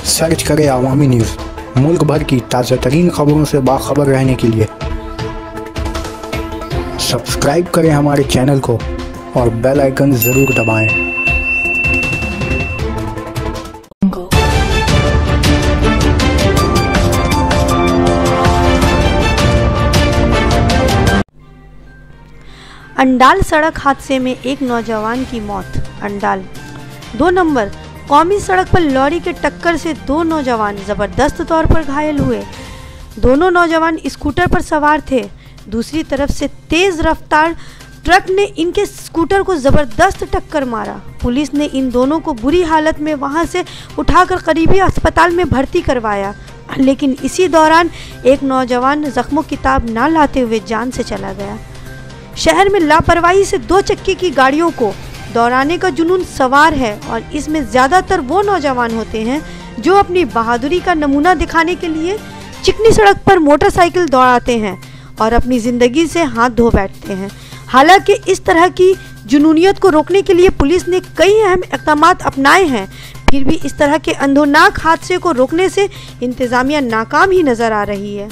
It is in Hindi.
सर्च करें अवामी न्यूज़। मुल्क भर की ताज़ा तरीन खबरों से बाखबर रहने के लिए सब्सक्राइब करें हमारे चैनल को और बेल आइकन ज़रूर दबाएं। अंडाल सड़क हादसे में एक नौजवान की मौत। अंडाल 2 नंबर कौमी सड़क पर लॉरी के टक्कर से 2 नौजवान ज़बरदस्त तौर पर घायल हुए। दोनों नौजवान स्कूटर पर सवार थे। दूसरी तरफ से तेज़ रफ्तार ट्रक ने इनके स्कूटर को ज़बरदस्त टक्कर मारा। पुलिस ने इन दोनों को बुरी हालत में वहां से उठाकर करीबी अस्पताल में भर्ती करवाया, लेकिन इसी दौरान एक नौजवान ज़ख्मों की ताब ना लाते हुए जान से चला गया। शहर में लापरवाही से 2 चक्के की गाड़ियों को दौड़ाने का जुनून सवार है और इसमें ज़्यादातर वो नौजवान होते हैं जो अपनी बहादुरी का नमूना दिखाने के लिए चिकनी सड़क पर मोटरसाइकिल दौड़ाते हैं और अपनी ज़िंदगी से हाथ धो बैठते हैं। हालांकि इस तरह की जुनूनियत को रोकने के लिए पुलिस ने कई अहम इक़दाम अपनाए हैं, फिर भी इस तरह के अंधोनाक हादसे को रोकने से इंतज़ामिया नाकाम ही नज़र आ रही है।